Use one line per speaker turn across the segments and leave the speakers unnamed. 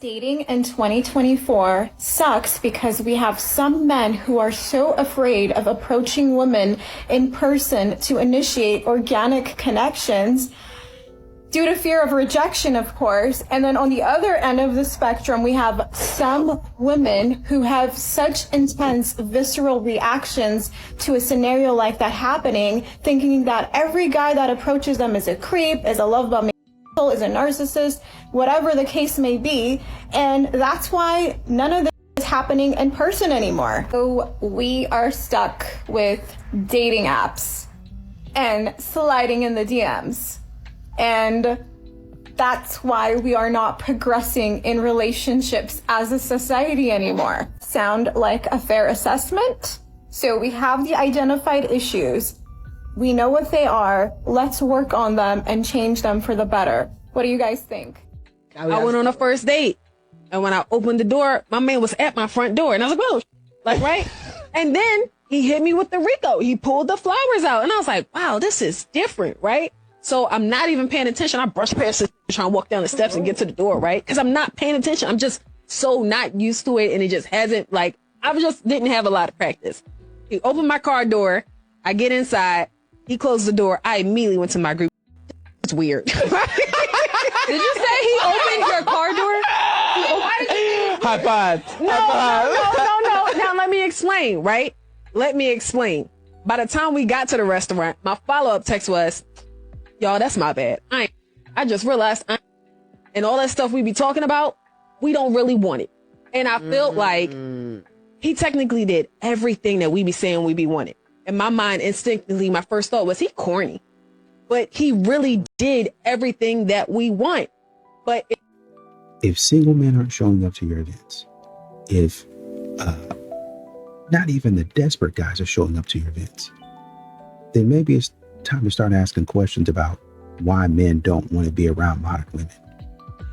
Dating in 2024 sucks because we have some men who are so afraid of approaching women in person to initiate organic connections due to fear of rejection, of course. And then on the other end of the spectrum, we have some women who have such intense visceral reactions to a scenario like that happening, thinking that every guy that approaches them is a creep, is a love bomb, is a narcissist, whatever the case may be. And that's why none of this is happening in person anymore. So we are stuck with dating apps and sliding in the DMs. And that's why we are not progressing in relationships as a society anymore. Sound like a fair assessment? So we have the identified issues. We know what they are. Let's work on them and change them for the better. What do you guys think?
I went on a first date, and when I opened the door, my man was at my front door, and I was like, "Oh, like right." And then he hit me with the Rico. He pulled the flowers out, and I was like, "Wow, this is different, right?" So I'm not even paying attention. I brush past it, trying to walk down the steps and get to the door, right? Because I'm not paying attention. I'm just so not used to it, and it just hasn't I just didn't have a lot of practice. He opened my car door. I get inside. He closed the door. I immediately went to my group. It's weird.
Did you say he opened your car door?
High five.
No. Now let me explain, right? Let me explain. By the time we got to the restaurant, my follow-up text was, "Y'all, that's my bad. I just realized and all that stuff we be talking about, we don't really want it." And I felt like he technically did everything that we be saying we be wanting. In my mind, instinctively, my first thought was, he corny. But he really did everything that we want. But
if single men aren't showing up to your events, if not even the desperate guys are showing up to your events, then maybe it's time to start asking questions about why men don't want to be around modern women.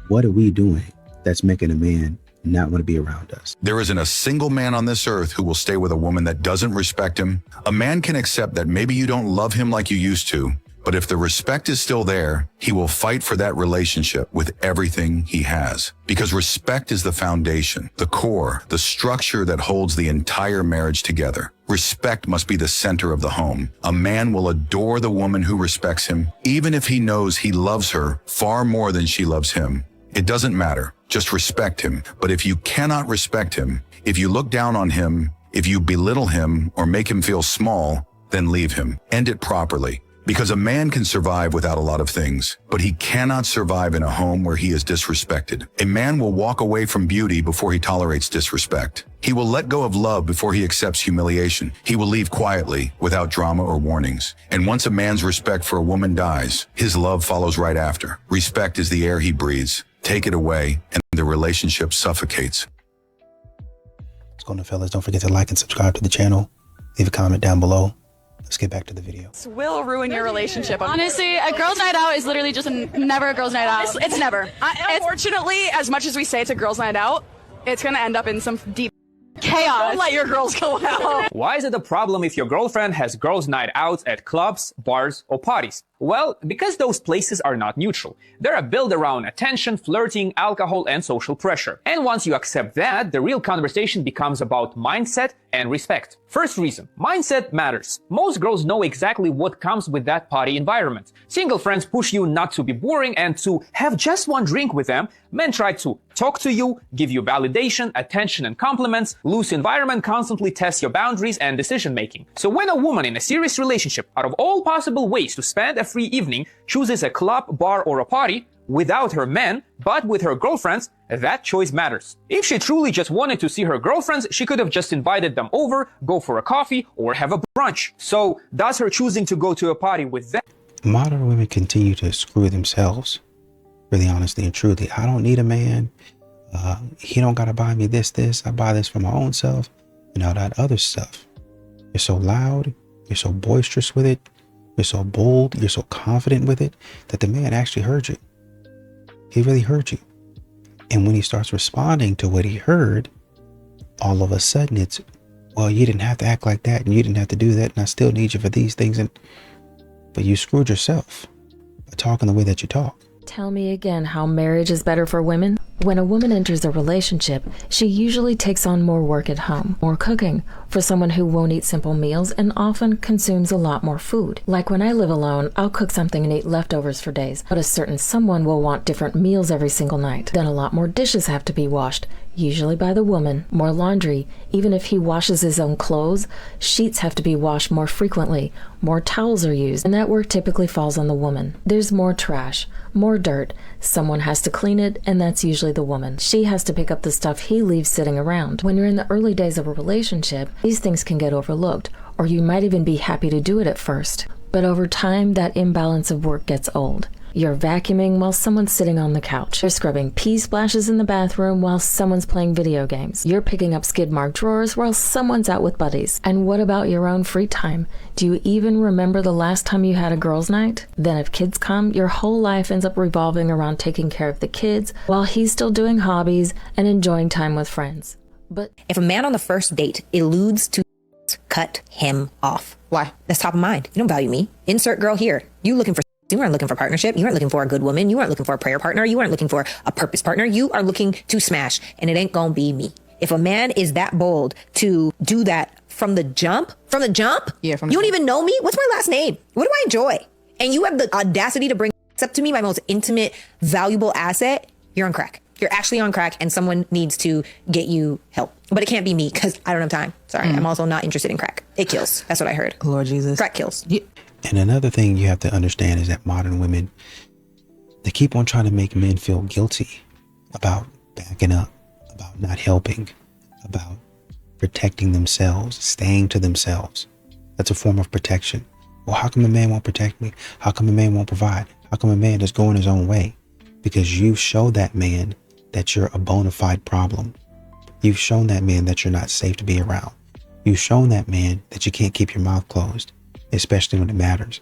What are we doing that's making a man not want to be around us?
There isn't a single man on this earth who will stay with a woman that doesn't respect him. A man can accept that maybe you don't love him like you used to, but if the respect is still there, he will fight for that relationship with everything he has. Because respect is the foundation, the core, the structure that holds the entire marriage together. Respect must be the center of the home. A man will adore the woman who respects him, even if he knows he loves her far more than she loves him. It doesn't matter. Just respect him. But if you cannot respect him, if you look down on him, if you belittle him or make him feel small, then leave him. End it properly. Because a man can survive without a lot of things, but he cannot survive in a home where he is disrespected. A man will walk away from beauty before he tolerates disrespect. He will let go of love before he accepts humiliation. He will leave quietly, without drama or warnings. And once a man's respect for a woman dies, his love follows right after. Respect is the air he breathes. Take it away, and the relationship suffocates.
What's going on, fellas? Don't forget to like and subscribe to the channel. Leave a comment down below. Let's get back to the video.
This will ruin your relationship.
Honestly, a girls' night out is literally just never a girls' night out. It's never.
Unfortunately, as much as we say it's a girls' night out, it's going to end up in some deep
Chaos.
Don't let your girls go out.
Why is it a problem if your girlfriend has girls' night outs at clubs, bars, or parties? Well, because those places are not neutral. They're built around attention, flirting, alcohol, and social pressure. And once you accept that, the real conversation becomes about mindset and respect. First reason, mindset matters. Most girls know exactly what comes with that party environment. Single friends push you not to be boring and to have just one drink with them. Men try to talk to you, give you validation, attention, and compliments. Loose environment constantly tests your boundaries and decision making. So when a woman in a serious relationship, out of all possible ways to spend a free evening, chooses a club, bar, or a party, without her man, but with her girlfriends, that choice matters. If she truly just wanted to see her girlfriends, she could have just invited them over, go for a coffee, or have a brunch. So does her choosing to go to a party with them?
Modern women continue to screw themselves, really honestly and truly. I don't need a man. He don't gotta buy me this. I buy this for my own self and all that other stuff. You're so loud, you're so boisterous with it, you're so bold, you're so confident with it that the man actually heard you. He really heard you. And when he starts responding to what he heard, all of a sudden it's, well, you didn't have to act like that and you didn't have to do that and I still need you for these things. But you screwed yourself by talking the way that you talk.
Tell me again how marriage is better for women? When a woman enters a relationship, she usually takes on more work at home, more cooking, for someone who won't eat simple meals and often consumes a lot more food. Like when I live alone, I'll cook something and eat leftovers for days, but a certain someone will want different meals every single night. Then a lot more dishes have to be washed, usually by the woman, more laundry. Even if he washes his own clothes, sheets have to be washed more frequently, more towels are used, and that work typically falls on the woman. There's more trash, more dirt. Someone has to clean it, and that's usually the woman. She has to pick up the stuff he leaves sitting around. When you're in the early days of a relationship, these things can get overlooked, or you might even be happy to do it at first. But over time, that imbalance of work gets old. You're vacuuming while someone's sitting on the couch. You're scrubbing pee splashes in the bathroom while someone's playing video games. You're picking up skid mark drawers while someone's out with buddies. And what about your own free time? Do you even remember the last time you had a girls' night? Then if kids come, your whole life ends up revolving around taking care of the kids while he's still doing hobbies and enjoying time with friends. But
if a man on the first date eludes to cut him off, why? That's top of mind. You don't value me. Insert girl here. You looking for You weren't looking for partnership. You weren't looking for a good woman. You weren't looking for a prayer partner. You weren't looking for a purpose partner. You are looking to smash, and it ain't gonna be me. If a man is that bold to do that from the jump, you don't even know me. What's my last name? What do I enjoy? And you have the audacity to bring up to me my most intimate, valuable asset. You're on crack. You're actually on crack, and someone needs to get you help. But it can't be me because I don't have time. Sorry, I'm also not interested in crack. It kills. That's what I heard.
Lord Jesus.
Crack kills.
And another thing you have to understand is that modern women, they keep on trying to make men feel guilty about backing up, about not helping, about protecting themselves, staying to themselves. That's a form of protection. Well, how come a man won't protect me? How come a man won't provide? How come a man just going his own way? Because you've shown that man that you're a bona fide problem. You've shown that man that you're not safe to be around. You've shown that man that you can't keep your mouth closed, especially when it matters.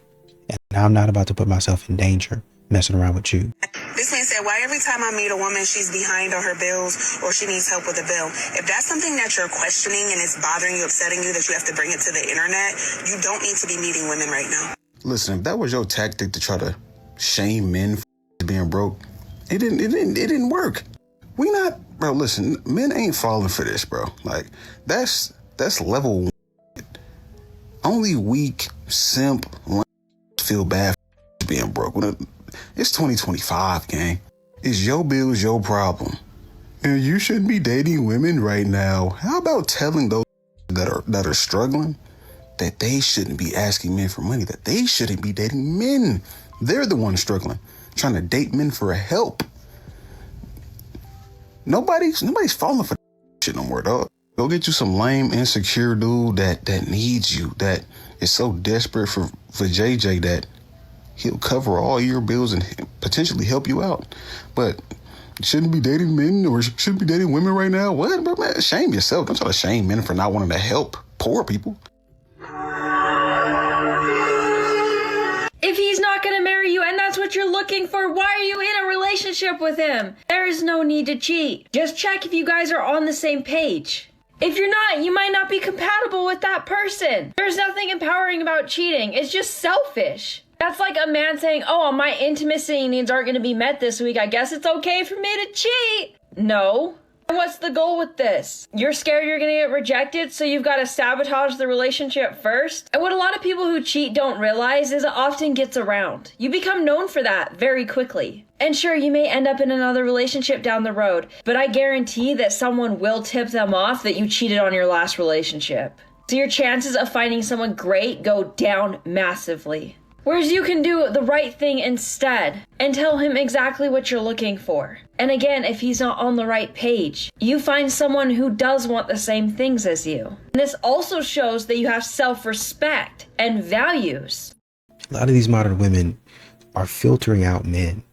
And I'm not about to put myself in danger messing around with you.
This man said, why every time I meet a woman, she's behind on her bills or she needs help with a bill? If that's something that you're questioning and it's bothering you, upsetting you, that you have to bring it to the internet, you don't need to be meeting women right now.
Listen, if that was your tactic to try to shame men for being broke, it didn't work. Bro, listen, men ain't falling for this, bro. Like, that's level 1. Only weak, simp, feel bad for being broke. It's 2025, gang. It's your bills, your problem. And you shouldn't be dating women right now. How about telling those that are struggling that they shouldn't be asking men for money, that they shouldn't be dating men? They're the ones struggling, trying to date men for help. Nobody's falling for shit no more, dog. Go get you some lame, insecure dude that needs you, that is so desperate for JJ that he'll cover all your bills and potentially help you out. But shouldn't be dating men or shouldn't be dating women right now? What? Bro, man, shame yourself. Don't try to shame men for not wanting to help poor people.
If he's not going to marry you and that's what you're looking for, why are you in a relationship with him? There is no need to cheat. Just check if you guys are on the same page. If you're not, you might not be compatible with that person. There's nothing empowering about cheating. It's just selfish. That's like a man saying, oh, my intimacy needs aren't going to be met this week. I guess it's okay for me to cheat. No. What's the goal with this? You're scared you're going to get rejected, so you've got to sabotage the relationship first? And what a lot of people who cheat don't realize is it often gets around. You become known for that very quickly. And sure, you may end up in another relationship down the road, but I guarantee that someone will tip them off that you cheated on your last relationship. So your chances of finding someone great go down massively. Whereas you can do the right thing instead and tell him exactly what you're looking for. And again, if he's not on the right page, you find someone who does want the same things as you. And this also shows that you have self-respect and values.
A lot of these modern women are filtering out men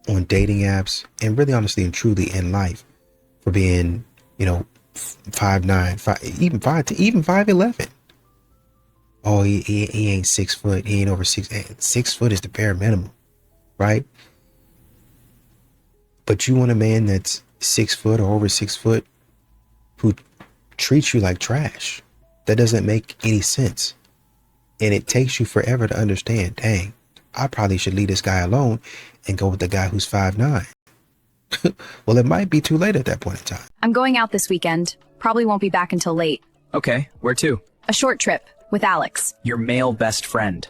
on dating apps and really honestly and truly in life for being, 5'9", even 5'11". Oh, he ain't 6 foot. He ain't over 6 foot is the bare minimum, right? But you want a man that's 6 foot or over 6 foot who treats you like trash. That doesn't make any sense. And it takes you forever to understand, dang, I probably should leave this guy alone and go with the guy who's 5'9". Well, it might be too late at that point in time.
I'm going out this weekend. Probably won't be back until late.
Okay, where to?
A short trip with Alex.
Your male best friend.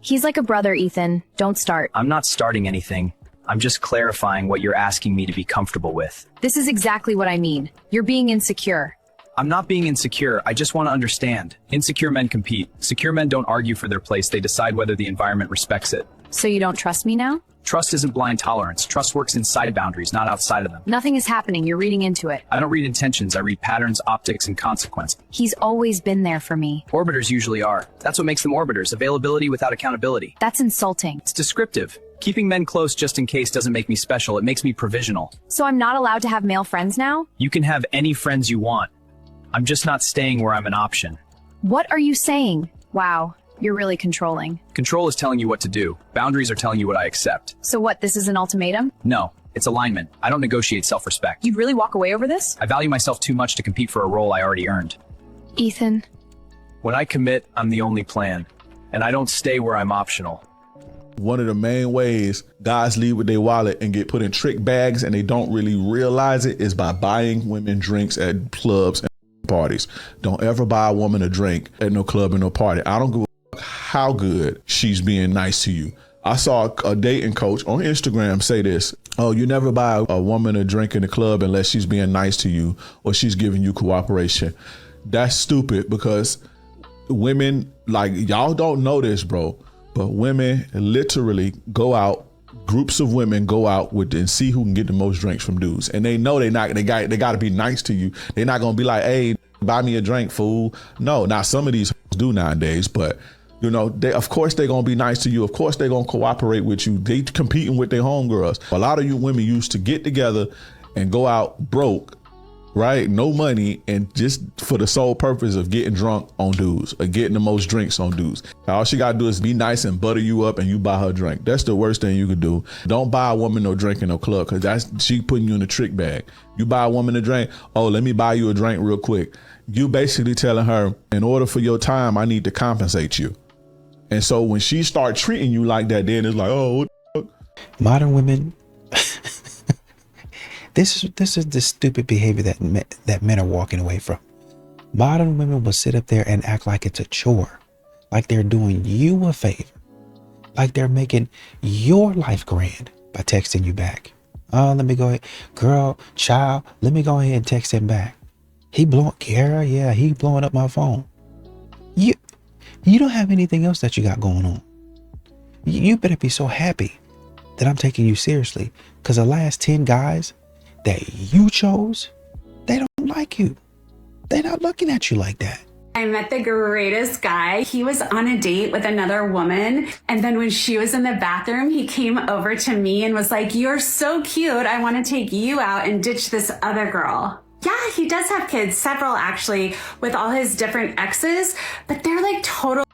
He's like a brother, Ethan. Don't start.
I'm not starting anything. I'm just clarifying what you're asking me to be comfortable with.
This is exactly what I mean. You're being insecure.
I'm not being insecure. I just want to understand. Insecure men compete. Secure men don't argue for their place. They decide whether the environment respects it.
So you don't trust me now?
Trust isn't blind tolerance. Trust works inside boundaries, not outside of them.
Nothing is happening. You're reading into it.
I don't read intentions. I read patterns, optics, and consequences.
He's always been there for me.
Orbiters usually are. That's what makes them orbiters. Availability without accountability.
That's insulting.
It's descriptive. Keeping men close just in case doesn't make me special. It makes me provisional.
So I'm not allowed to have male friends now?
You can have any friends you want. I'm just not staying where I'm an option.
What are you saying? Wow, you're really controlling.
Control is telling you what to do. Boundaries are telling you what I accept.
So what, this is an ultimatum?
No, it's alignment. I don't negotiate self-respect.
You'd really walk away over this?
I value myself too much to compete for a role I already earned.
Ethan.
When I commit, I'm the only plan. And I don't stay where I'm optional.
One of the main ways guys leave with their wallet and get put in trick bags and they don't really realize it is by buying women drinks at clubs and parties. Don't ever buy a woman a drink at no club or no party. I don't give a fuck how good she's being nice to you. I saw a dating coach on Instagram say this. Oh, you never buy a woman a drink in the club unless she's being nice to you or she's giving you cooperation. That's stupid because women, like, y'all don't know this, bro, but women literally go out. Groups of women go out and see who can get the most drinks from dudes, and they know they got to be nice to you. They're not gonna be like, "Hey, buy me a drink, fool." No, now some of these do nowadays, but you know, of course they're gonna be nice to you. Of course they're gonna cooperate with you. They competing with their homegirls. A lot of you women used to get together and go out broke, right? No money, and just for the sole purpose of getting drunk on dudes or getting the most drinks on dudes. All she gotta do is be nice and butter you up and you buy her a drink. That's the worst thing you could do. Don't buy a woman no drink in no club because she putting you in a trick bag. You buy a woman a drink, oh, let me buy you a drink real quick. You basically telling her, in order for your time, I need to compensate you. And so when she start treating you like that, then it's like, oh, what the fuck?
Modern women, This is the stupid behavior that men are walking away from. Modern women will sit up there and act like it's a chore, like they're doing you a favor, like they're making your life grand by texting you back. Oh, let me go ahead, girl, child, let me go ahead and text him back. He blowing up my phone. You don't have anything else that you got going on. You better be so happy that I'm taking you seriously, because the last 10 guys that you chose, they don't like you. They're not looking at you like that.
I met the greatest guy. He was on a date with another woman. And then when she was in the bathroom, he came over to me and was like, "You're so cute. I want to take you out and ditch this other girl." Yeah, he does have kids, several actually, with all his different exes, but they're like total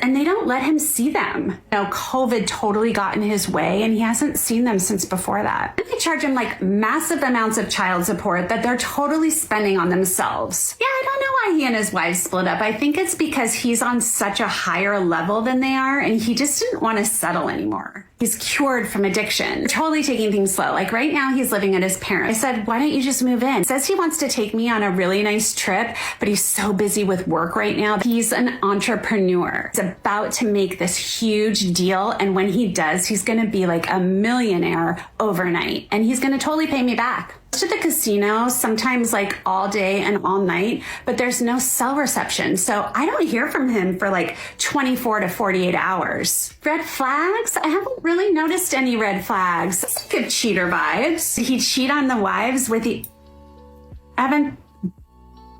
and they don't let him see them. You know, COVID totally got in his way and he hasn't seen them since before that. They charge him like massive amounts of child support that they're totally spending on themselves. Yeah, I don't know why he and his wife split up. I think it's because he's on such a higher level than they are and he just didn't want to settle anymore. He's cured from addiction, totally taking things slow. Like right now he's living at his parents. I said, "Why don't you just move in?" He says he wants to take me on a really nice trip, but he's so busy with work right now. He's an entrepreneur. He's about to make this huge deal. And when he does, he's going to be like a millionaire overnight and he's going to totally pay me back. To the casino, sometimes like all day and all night, but there's no cell reception. So I don't hear from him for like 24 to 48 hours. Red flags? I haven't really noticed any red flags. Good cheater vibes. Did he cheat on the wives with the...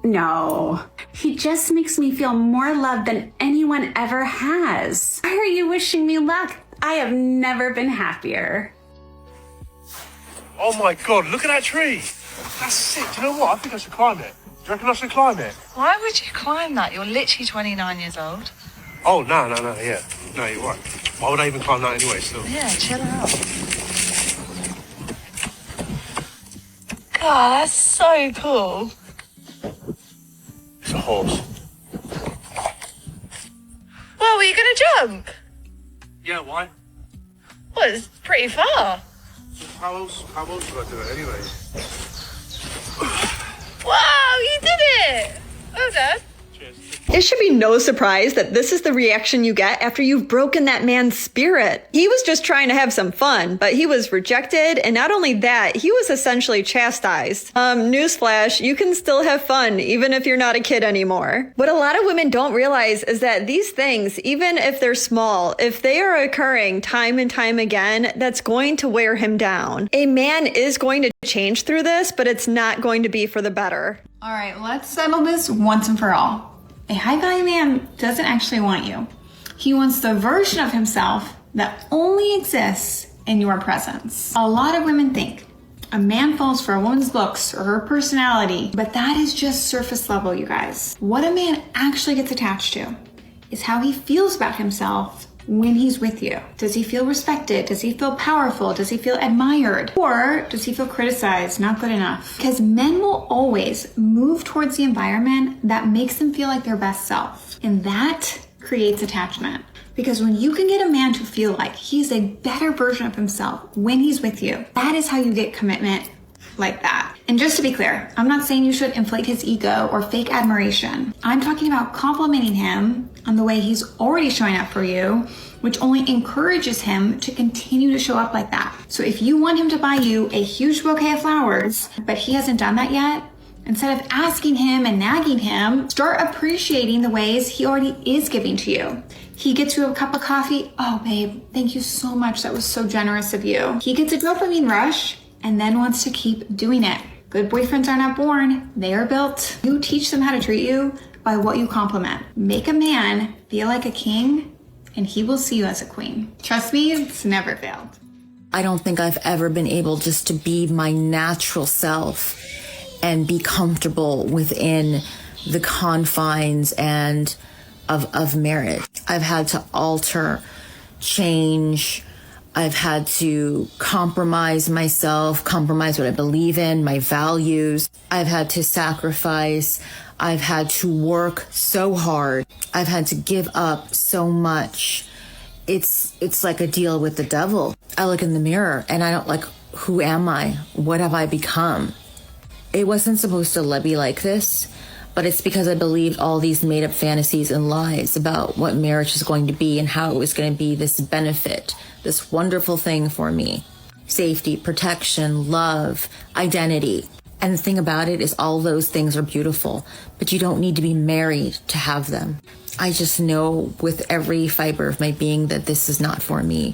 No. He just makes me feel more loved than anyone ever has. Why are you wishing me luck? I have never been happier.
Oh my God, look at that tree. That's sick. Do you know what? I think I should climb it. Do you reckon I should climb it?
Why would you climb that? You're literally 29 years old.
Oh, no, yeah. No, you're right. Why would I even climb that anyway, still?
Yeah, chill out. God, that's so cool.
It's a horse.
Well, were you going to jump?
Yeah, why?
Well, it's pretty far.
How else would I do it anyway?
Wow, you did it! Well done.
It should be no surprise that this is the reaction you get after you've broken that man's spirit. He was just trying to have some fun, but he was rejected, and not only that, he was essentially chastised. Newsflash, you can still have fun even if you're not a kid anymore. What a lot of women don't realize is that these things, even if they're small, if they are occurring time and time again, that's going to wear him down. A man is going to change through this, but it's not going to be for the better.
All right, let's settle this once and for all. A high value man doesn't actually want you. He wants the version of himself that only exists in your presence. A lot of women think a man falls for a woman's looks or her personality, but that is just surface level, you guys. What a man actually gets attached to is how he feels about himself when he's with you. Does he feel respected? Does he feel powerful? Does he feel admired? Or does he feel criticized, not good enough? Because men will always move towards the environment that makes them feel like their best self. And that creates attachment. Because when you can get a man to feel like he's a better version of himself when he's with you, that is how you get commitment like that. And just to be clear, I'm not saying you should inflate his ego or fake admiration. I'm talking about complimenting him on the way he's already showing up for you, which only encourages him to continue to show up like that. So if you want him to buy you a huge bouquet of flowers, but he hasn't done that yet, instead of asking him and nagging him, start appreciating the ways he already is giving to you. He gets you a cup of coffee. Oh, babe, thank you so much. That was so generous of you. He gets a dopamine rush and then wants to keep doing it. Good boyfriends are not born, they are built. You teach them how to treat you by what you compliment. Make a man feel like a king and he will see you as a queen. Trust me, it's never failed.
I don't think I've ever been able just to be my natural self and be comfortable within the confines and of marriage. I've had to alter, change. I've had to compromise myself, compromise what I believe in, my values. I've had to sacrifice. I've had to work so hard. I've had to give up so much. It's like a deal with the devil. I look in the mirror and I don't like, who am I? What have I become? It wasn't supposed to be like this, but it's because I believed all these made up fantasies and lies about what marriage is going to be and how it was going to be this benefit, this wonderful thing for me. Safety, protection, love, identity. And the thing about it is all those things are beautiful, but you don't need to be married to have them. I just know with every fiber of my being that this is not for me.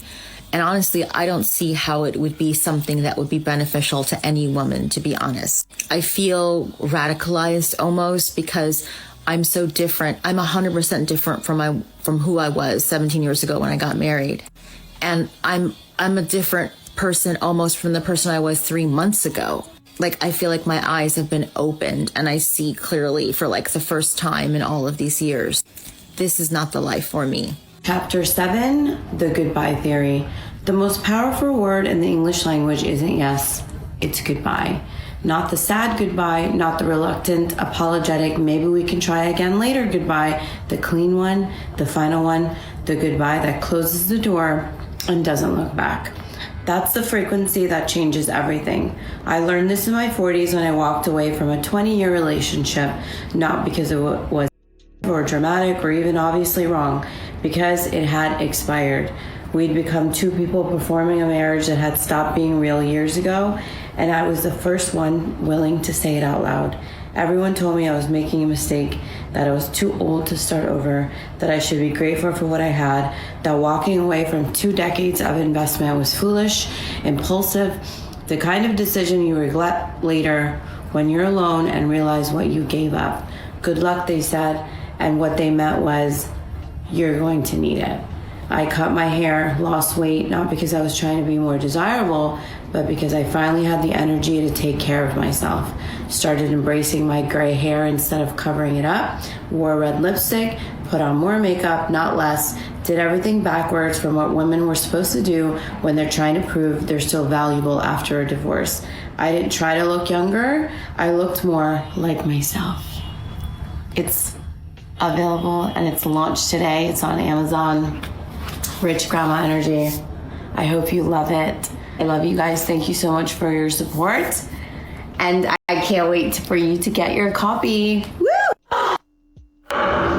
And honestly, I don't see how it would be something that would be beneficial to any woman, to be honest. I feel radicalized almost because I'm so different. I'm 100% different from who I was 17 years ago when I got married. And I'm a different person almost from the person I was 3 months ago. Like, I feel like my eyes have been opened and I see clearly for like the first time in all of these years. This is not the life for me.
Chapter 7, The Goodbye Theory. The most powerful word in the English language isn't yes, it's goodbye. Not the sad goodbye, not the reluctant, apologetic, maybe we can try again later goodbye. The clean one, the final one, the goodbye that closes the door and doesn't look back. That's the frequency that changes everything. I learned this in my 40s when I walked away from a 20-year relationship, not because it was or dramatic or even obviously wrong, because it had expired. We'd become two people performing a marriage that had stopped being real years ago, and I was the first one willing to say it out loud. Everyone told me I was making a mistake, that I was too old to start over, that I should be grateful for what I had, that walking away from 2 decades of investment was foolish, impulsive, the kind of decision you regret later when you're alone and realize what you gave up. Good luck, they said, and what they meant was, you're going to need it. I cut my hair, lost weight, not because I was trying to be more desirable, but because I finally had the energy to take care of myself. Started embracing my gray hair instead of covering it up, wore red lipstick, put on more makeup, not less, did everything backwards from what women were supposed to do when they're trying to prove they're still valuable after a divorce. I didn't try to look younger, I looked more like myself. It's available and it's launched today. It's on Amazon. Rich Grandma Energy. I hope you love it. I love you guys. Thank you so much for your support. And I can't wait for you to get your copy. Woo!
I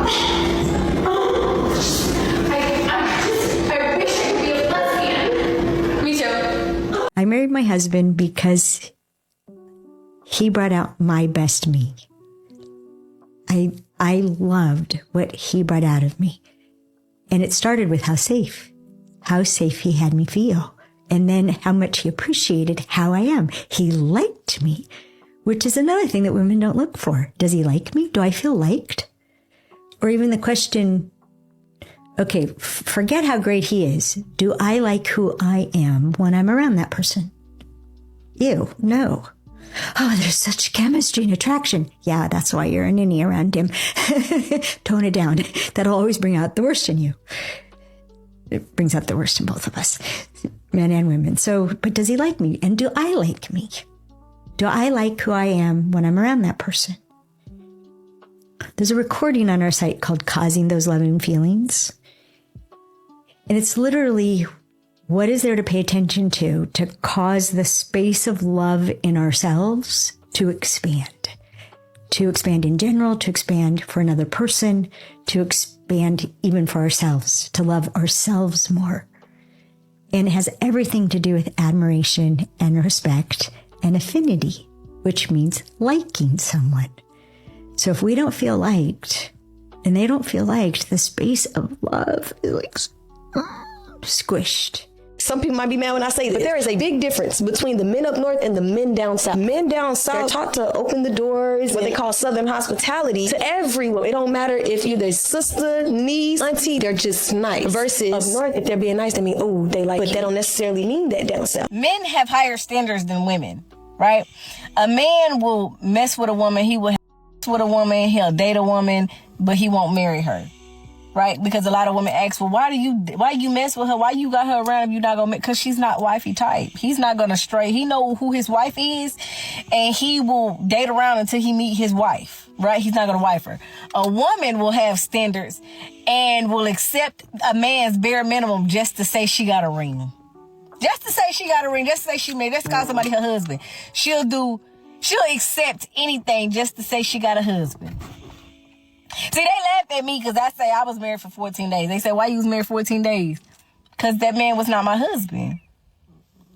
wish I could be a lesbian. Me too.
I married my husband because he brought out my best me. I loved what he brought out of me. And it started with how safe he had me feel. And then how much he appreciated how I am. He liked me, which is another thing that women don't look for. Does he like me? Do I feel liked? Or even the question, okay, forget how great he is. Do I like who I am when I'm around that person? Ew, no. Oh, there's such chemistry and attraction. Yeah, that's why you're a ninny around him. Tone it down. That'll always bring out the worst in you. It brings out the worst in both of us, men and women. So, but does he like me? And do I like me? Do I like who I am when I'm around that person? There's a recording on our site called Causing Those Loving Feelings. And it's literally, what is there to pay attention to cause the space of love in ourselves to expand in general, to expand for another person, to expand even for ourselves, to love ourselves more. And it has everything to do with admiration and respect and affinity, which means liking someone. So if we don't feel liked and they don't feel liked, the space of love is like squished.
Some people might be mad when I say it, but there is a big difference between the men up north and the men down south. Men down south, they're taught to open the doors, what they call Southern hospitality, to everyone. It don't matter if you're their sister, niece, auntie, they're just nice. Versus up north, if they're being nice, they mean, oh, they like you. But that don't necessarily mean that down south.
Men have higher standards than women, right? A man will mess with a woman, he will mess with a woman, he'll date a woman, but he won't marry her. Right? Because a lot of women ask, well, why you mess with her? Why you got her around if you're not gonna because she's not wifey type. He's not gonna stray. He know who his wife is, and he will date around until he meet his wife. Right? He's not gonna wife her. A woman will have standards and will accept a man's bare minimum just to say she got a ring. Just to say she got a ring, just to say she married, just to call somebody her husband. She'll accept anything just to say she got a husband. See, they laugh at me because I say I was married for 14 days. They say, why you was married 14 days? Because that man was not my husband.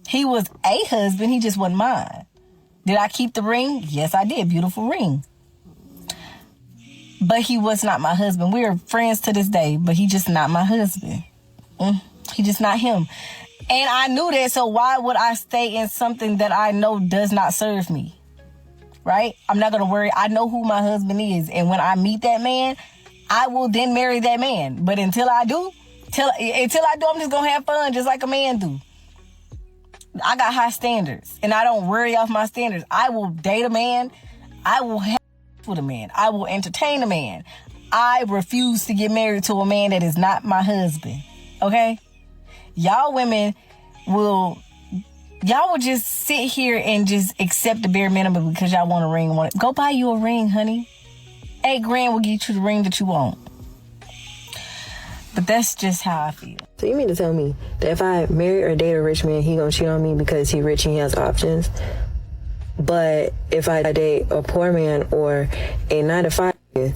He was a husband. He just wasn't mine. Did I keep the ring? Yes, I did. Beautiful ring. But he was not my husband. We are friends to this day, but he just not my husband. He just not him. And I knew that, so why would I stay in something that I know does not serve me? Right? I'm not going to worry. I know who my husband is. And when I meet that man, I will then marry that man. But until I do, I'm just going to have fun just like a man do. I got high standards and I don't worry off my standards. I will date a man. I will have with a man. I will entertain a man. I refuse to get married to a man that is not my husband. Okay? Y'all women will just sit here and just accept the bare minimum because y'all want a ring. Go buy you a ring, honey. $8,000 will get you the ring that you want. But that's just how I feel.
So you mean to tell me that if I marry or date a rich man, he gonna cheat on me because he rich and he has options? But if I date a poor man or a 9-to-5,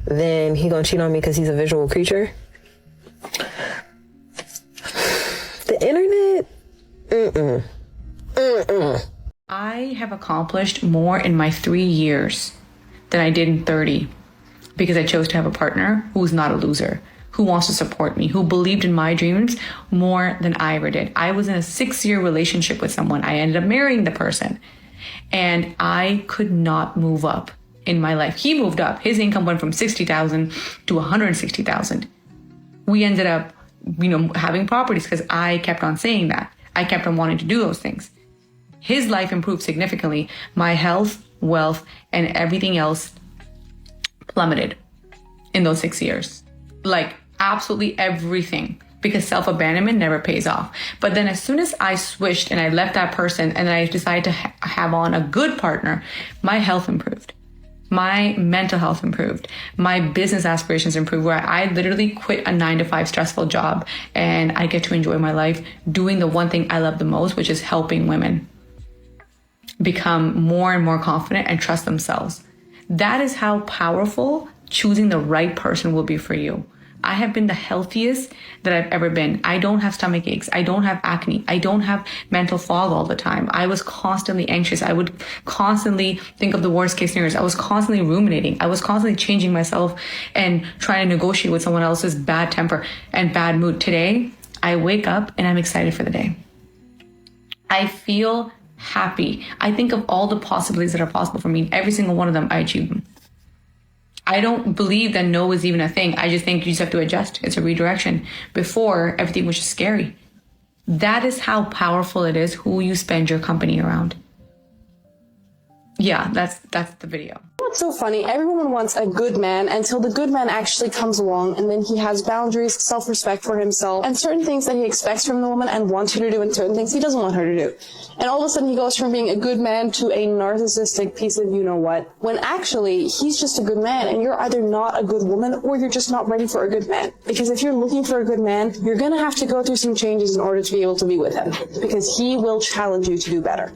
then he gonna cheat on me because he's a visual creature? The internet?
I have accomplished more in my 3 years than I did in 30 because I chose to have a partner who's not a loser, who wants to support me, who believed in my dreams more than I ever did. I was in a 6-year relationship with someone. I ended up marrying the person and I could not move up in my life. He moved up. His income went from $60,000 to $160,000. We ended up, having properties because I kept on saying that. I kept on wanting to do those things. His life improved significantly. My health, wealth, and everything else plummeted in those 6 years. Like absolutely everything, because self-abandonment never pays off. But then as soon as I switched and I left that person and I decided to have on a good partner, my health improved. My mental health improved. My business aspirations improved, where I literally quit a 9-to-5 stressful job and I get to enjoy my life doing the one thing I love the most, which is helping women become more and more confident and trust themselves. That is how powerful choosing the right person will be for you. I have been the healthiest that I've ever been. I don't have stomach aches. I don't have acne. I don't have mental fog all the time. I was constantly anxious. I would constantly think of the worst case scenarios. I was constantly ruminating. I was constantly changing myself and trying to negotiate with someone else's bad temper and bad mood. Today, I wake up and I'm excited for the day. I feel happy. I think of all the possibilities that are possible for me. Every single one of them, I achieve them. I don't believe that no is even a thing. I just think you just have to adjust. It's a redirection. Before, everything was just scary. That is how powerful it is who you spend your company around. Yeah, that's the video.
What's so funny? Everyone wants a good man until the good man actually comes along, and then he has boundaries, self-respect for himself, and certain things that he expects from the woman and wants her to do, and certain things he doesn't want her to do. And all of a sudden he goes from being a good man to a narcissistic piece of you-know-what, when actually he's just a good man, and you're either not a good woman or you're just not ready for a good man. Because if you're looking for a good man, you're gonna have to go through some changes in order to be able to be with him, because he will challenge you to do better.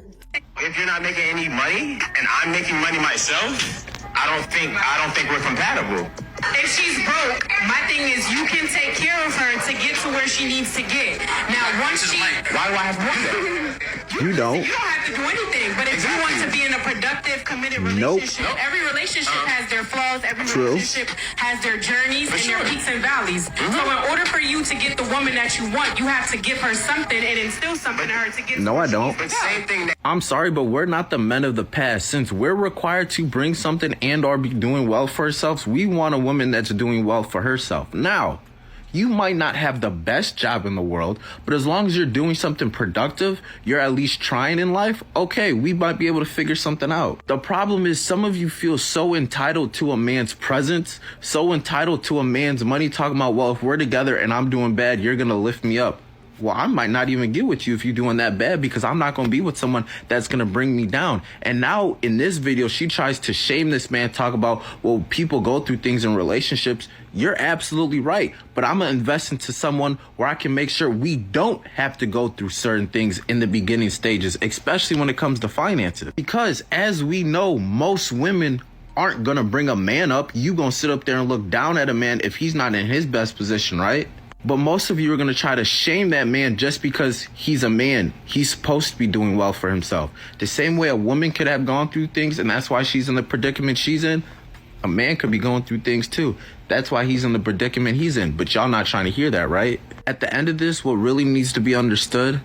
If you're not making any money and I'm making money myself, I don't think we're compatible.
If she's broke, my thing is you can take care of her to get to where she needs to get. Now, once she...
Why do I have to do that? You don't.
You don't have to do anything. But if you want to be in a productive, committed relationship, every relationship has their flaws. Every relationship has their journeys and their peaks and valleys. So in order for you to get the woman that you want, you have to give her something and instill something in her to get
No, I don't.
Same thing.
I'm sorry, but we're not the men of the past. Since we're required to bring something and or be doing well for ourselves, we want a woman that's doing well for herself. Now, you might not have the best job in the world, but as long as you're doing something productive, you're at least trying in life, okay, we might be able to figure something out. The problem is some of you feel so entitled to a man's presence, so entitled to a man's money, talking about, well, if we're together and I'm doing bad, you're gonna lift me up. Well, I might not even get with you if you're doing that bad, because I'm not going to be with someone that's going to bring me down. And now in this video, she tries to shame this man, talk about, well, people go through things in relationships. You're absolutely right. But I'm going to invest into someone where I can make sure we don't have to go through certain things in the beginning stages, especially when it comes to finances. Because as we know, most women aren't going to bring a man up. You going to sit up there and look down at a man if he's not in his best position, right? But most of you are going to try to shame that man just because he's a man. He's supposed to be doing well for himself. The same way a woman could have gone through things, and that's why she's in the predicament she's in, a man could be going through things too. That's why he's in the predicament he's in. But y'all not trying to hear that, right? At the end of this, what really needs to be understood,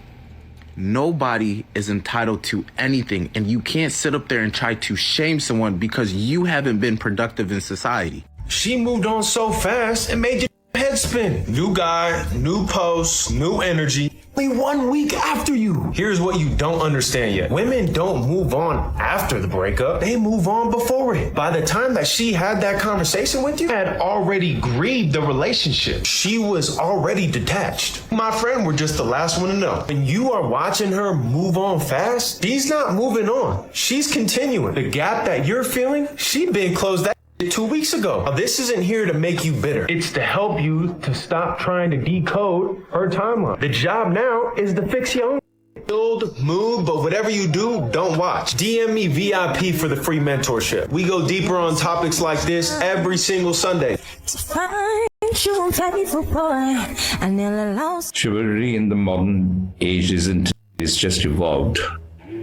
nobody is entitled to anything. And you can't sit up there and try to shame someone because you haven't been productive in society.
She moved on so fast, it made your head spin. New guy, new posts, new energy. Only 1 week after you. Here's what you don't understand yet. Women don't move on after the breakup. They move on before it. By the time that she had that conversation with you, had already grieved the relationship. She was already detached. My friend were just the last one to know. When you are watching her move on fast, she's not moving on. She's continuing. The gap that you're feeling, she been closed that 2 weeks ago. Now, this isn't here to make you bitter. It's to help you to stop trying to decode her timeline. The job now is to fix your own. Build, move, but whatever you do, don't watch. DM me VIP for the free mentorship. We go deeper on topics like this every single Sunday.
Chivalry in the modern age is just evolved.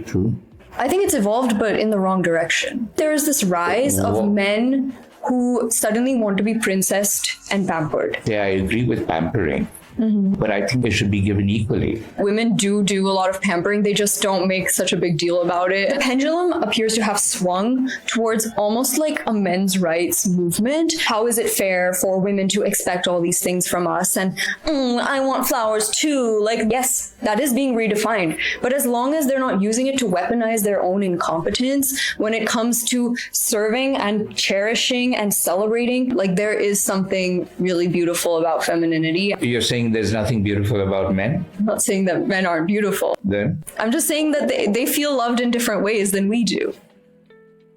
True.
I think it's evolved, but in the wrong direction. There is this rise of men who suddenly want to be princessed and pampered.
Yeah, I agree with pampering. But I think they should be given equally.
Women do a lot of pampering. They just don't make such a big deal about it. The pendulum appears to have swung towards almost like a men's rights movement. How is it fair for women to expect all these things from us? And I want flowers too. Like, yes, that is being redefined. But as long as they're not using it to weaponize their own incompetence, when it comes to serving and cherishing and celebrating, like there is something really beautiful about femininity.
You're saying there's nothing beautiful about men?
I'm not saying that men aren't beautiful.
Then?
I'm just saying that they feel loved in different ways than we do.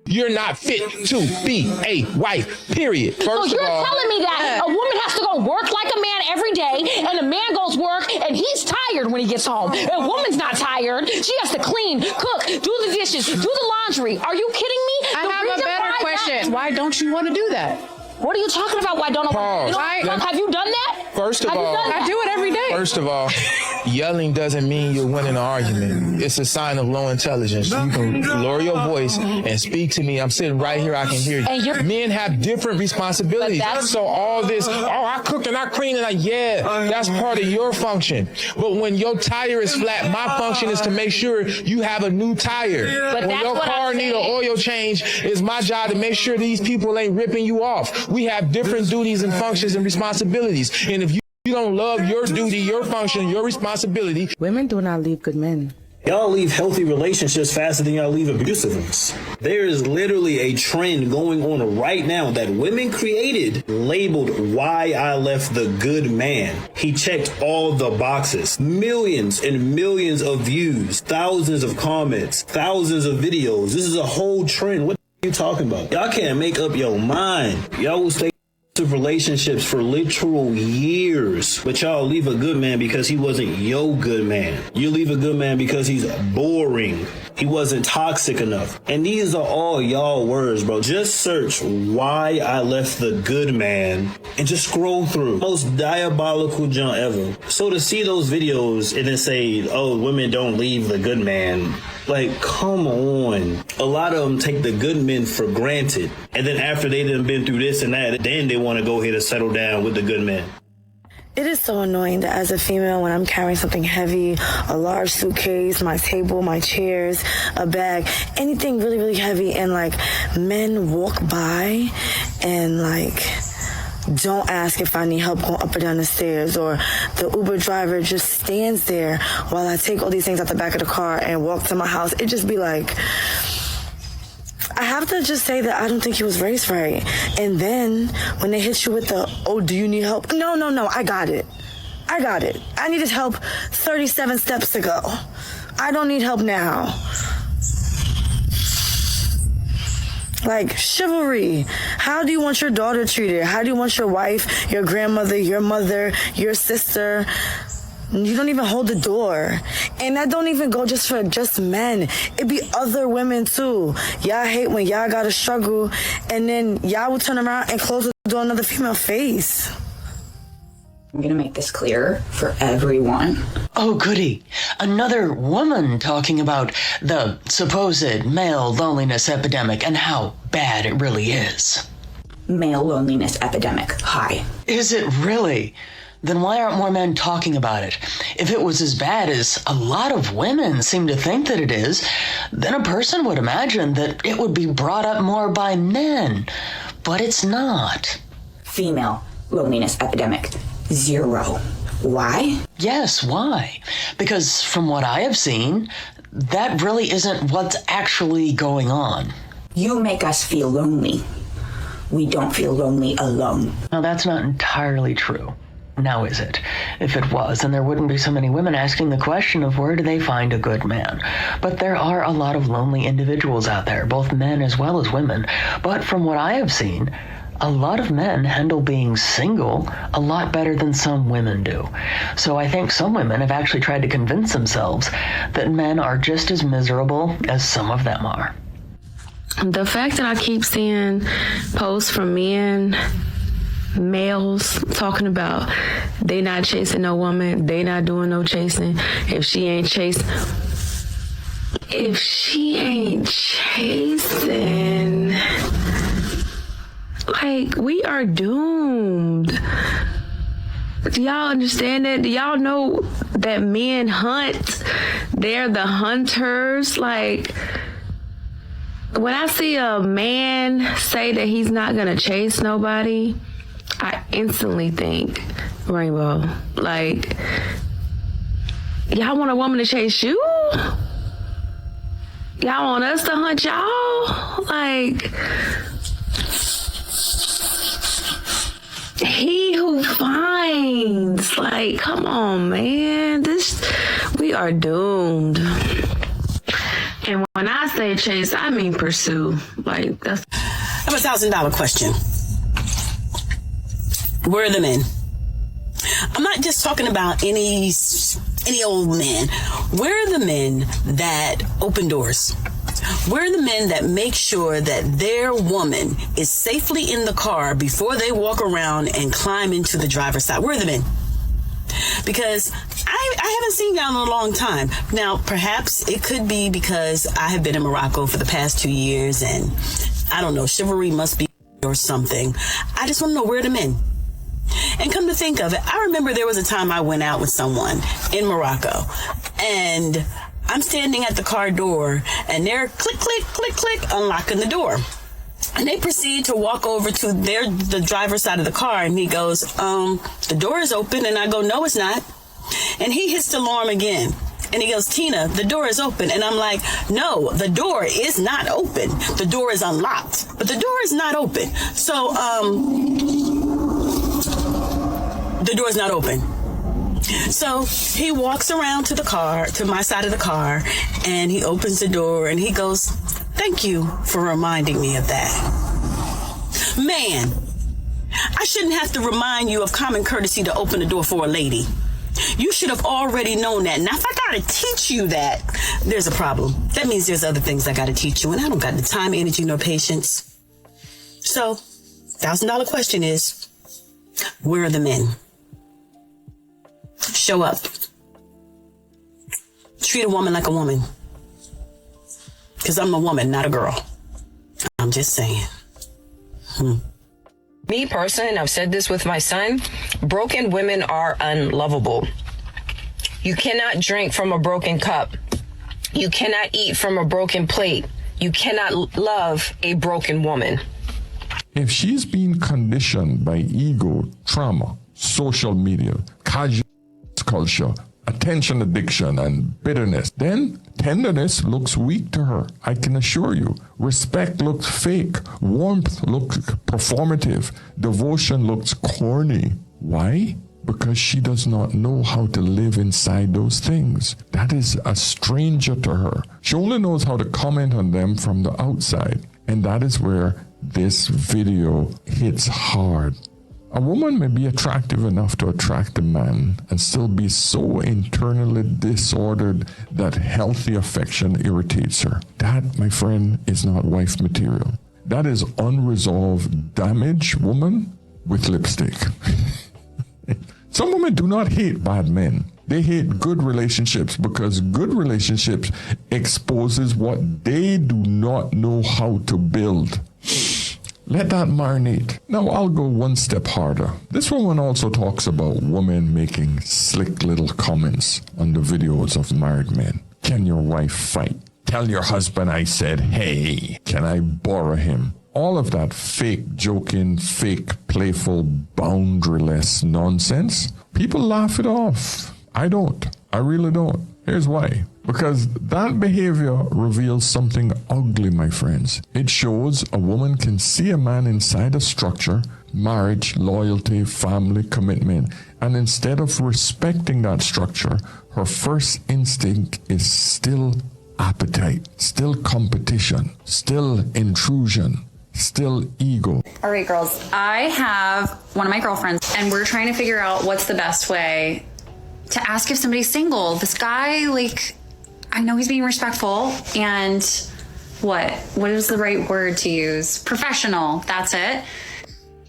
You're not fit to be a wife, period.
So you're telling me that a woman has to go work like a man every day, and a man goes work and he's tired when he gets home. A woman's not tired. She has to clean, cook, do the dishes, do the laundry. Are you kidding me?
I have a better question. Why don't you want to do that?
What are you talking about? Why don't I?
Pause.
Have you done that?
First of all,
I do it every day.
First of all, yelling doesn't mean you're winning an argument. It's a sign of low intelligence. You can lower your voice and speak to me. I'm sitting right here. I can hear you. Men have different responsibilities. So all this, I cook and I clean and that's part of your function. But when your tire is flat, my function is to make sure you have a new tire.
But
when your car needs an oil change, it's my job to make sure these people ain't ripping you off. We have different duties and functions and responsibilities. And if you don't love your duty, your function, your responsibility.
Women do not leave good men.
Y'all leave healthy relationships faster than y'all leave abusive ones. There is literally a trend going on right now that women created labeled "Why I Left the Good Man." He checked all the boxes. Millions and millions of views, thousands of comments, thousands of videos. This is a whole trend. What are you talking about? Y'all can't make up your mind. Y'all will stay in relationships for literal years, but y'all leave a good man because he wasn't your good man. You leave a good man because he's boring. He wasn't toxic enough. And these are all y'all words, bro. Just search "Why I Left the Good Man" and just scroll through. Most diabolical junk ever. So to see those videos and then say, oh, women don't leave the good man. Like, come on. A lot of them take the good men for granted. And then after they done been through this and that, then they want to go ahead and settle down with the good men.
It is so annoying that as a female, when I'm carrying something heavy, a large suitcase, my table, my chairs, a bag, anything really, really heavy, and like men walk by and like don't ask if I need help going up or down the stairs, or the Uber driver just stands there while I take all these things out the back of the car and walk to my house. It just be like, I have to just say that I don't think he was raised right. And then when they hit you with the, oh, do you need help? No, I got it. I needed help 37 steps ago. I don't need help now. Like, chivalry. How do you want your daughter treated? How do you want your wife, your grandmother, your mother, your sister? You don't even hold the door. And that don't even go just for just men. It be other women too. Y'all hate when y'all gotta struggle and then y'all will turn around and close the door in another female face.
I'm gonna make this clear for everyone.
Oh, goody. Another woman talking about the supposed male loneliness epidemic and how bad it really is.
Male loneliness epidemic. Hi.
Is it really? Then why aren't more men talking about it? If it was as bad as a lot of women seem to think that it is, then a person would imagine that it would be brought up more by men. But it's not.
Female loneliness epidemic. 0. Why?
Yes, why? Because from what I have seen, that really isn't what's actually going on.
You make us feel lonely. We don't feel lonely alone.
Now, that's not entirely true. Now is it? If it was, then there wouldn't be so many women asking the question of where do they find a good man. But there are a lot of lonely individuals out there, both men as well as women. But from what I have seen, a lot of men handle being single a lot better than some women do. So I think some women have actually tried to convince themselves that men are just as miserable as some of them are.
The fact that I keep seeing posts from men, males, talking about they not chasing no woman, they not doing no chasing. If she ain't chasing, like, we are doomed. Do y'all understand that? Do y'all know that men hunt? They're the hunters. Like, when I see a man say that he's not gonna chase nobody, I instantly think rainbow. Like, y'all want a woman to chase you? Y'all want us to hunt y'all? Like, he who finds. Like, come on, man. We are doomed. And When I say chase, I mean pursue. Like, that's...
I have $1,000 question. Where are the men? I'm not just talking about any old men. Where are the men that open doors? Where are the men that make sure that their woman is safely in the car before they walk around and climb into the driver's side? Where are the men? Because I haven't seen y'all in a long time. Now, perhaps it could be because I have been in Morocco for the past 2 years and I don't know, chivalry must be or something. I just want to know, where are the men? And come to think of it, I remember there was a time I went out with someone in Morocco and I'm standing at the car door and they're click, click, click, click, unlocking the door. And they proceed to walk over to the driver's side of the car and he goes, the door is open. And I go, no, it's not. And he hits the alarm again. And he goes, Tina, the door is open. And I'm like, no, the door is not open. The door is unlocked, but the door is not open. So, the door is not open. So he walks around to the car, to my side of the car, and he opens the door and he goes, thank you for reminding me of that. Man, I shouldn't have to remind you of common courtesy to open the door for a lady. You should have already known that. Now, if I gotta teach you that, there's a problem. That means there's other things I gotta teach you, and I don't got the time, energy, nor patience. So, $1,000 question is, where are the men? Show up. Treat a woman like a woman. Because I'm a woman, not a girl. I'm just saying.
Me personally, and I've said this with my son, broken women are unlovable. You cannot drink from a broken cup. You cannot eat from a broken plate. You cannot love a broken woman.
If she's been conditioned by ego, trauma, social media, casual culture, attention addiction, and bitterness, then tenderness looks weak to her. I can assure you. Respect looks fake. Warmth looks performative. Devotion looks corny. Why? Because she does not know how to live inside those things. That is a stranger to her. She only knows how to comment on them from the outside. And that is where this video hits hard. A woman may be attractive enough to attract a man and still be so internally disordered that healthy affection irritates her. That, my friend, is not wife material. That is unresolved damage, woman, with lipstick. Some women do not hate bad men. They hate good relationships because good relationships exposes what they do not know how to build. Let that marinate. Now I'll go one step harder. This woman also talks about women making slick little comments on the videos of married men. Can your wife fight? Tell your husband I said, hey, can I borrow him? All of that fake joking, fake playful, boundaryless nonsense. People laugh it off. I don't. I really don't. Here's why. Because that behavior reveals something ugly, my friends. It shows a woman can see a man inside a structure, marriage, loyalty, family, commitment, and instead of respecting that structure, her first instinct is still appetite, still competition, still intrusion, still ego.
All right, girls, I have one of my girlfriends, and we're trying to figure out what's the best way to ask if somebody's single. This guy, like, I know he's being respectful and what is the right word to use? Professional, that's it.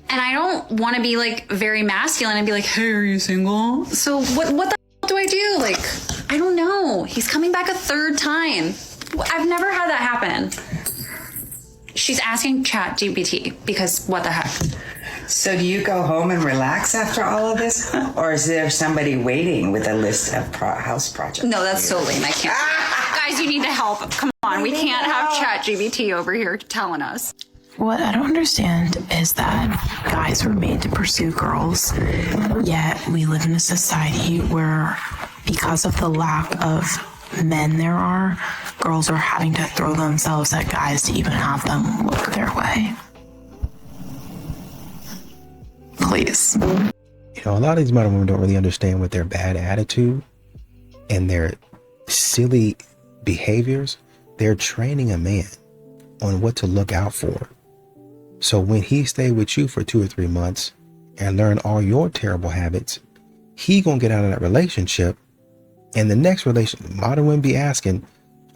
And I don't want to be like very masculine and be like, hey, are you single? So what the do I do? Like, I don't know. He's coming back a third time. I've never had that happen. She's asking ChatGPT because what the heck?
So do you go home and relax after all of this? Or is there somebody waiting with a list of house projects?
No, that's so lame. I can't. Guys, you need to help. Come on. We can't have ChatGPT over here telling us.
What I don't understand is that guys were made to pursue girls, yet we live in a society where, because of the lack of men there are, girls are having to throw themselves at guys to even have them look their way. Please.
You know, a lot of these modern women don't really understand what their bad attitude and their silly behaviors, they're training a man on what to look out for. So when he stay with you for 2 or 3 months and learn all your terrible habits, he gonna get out of that relationship. And the next relationship, modern women be asking,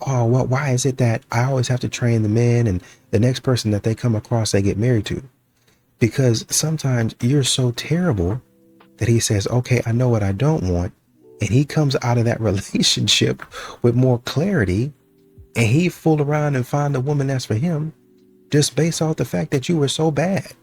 oh, well, why is it that I always have to train the men and the next person that they come across, they get married to? Because sometimes you're so terrible that he says, okay, I know what I don't want. And he comes out of that relationship with more clarity, and he fool around and find a woman that's for him just based off the fact that you were so bad.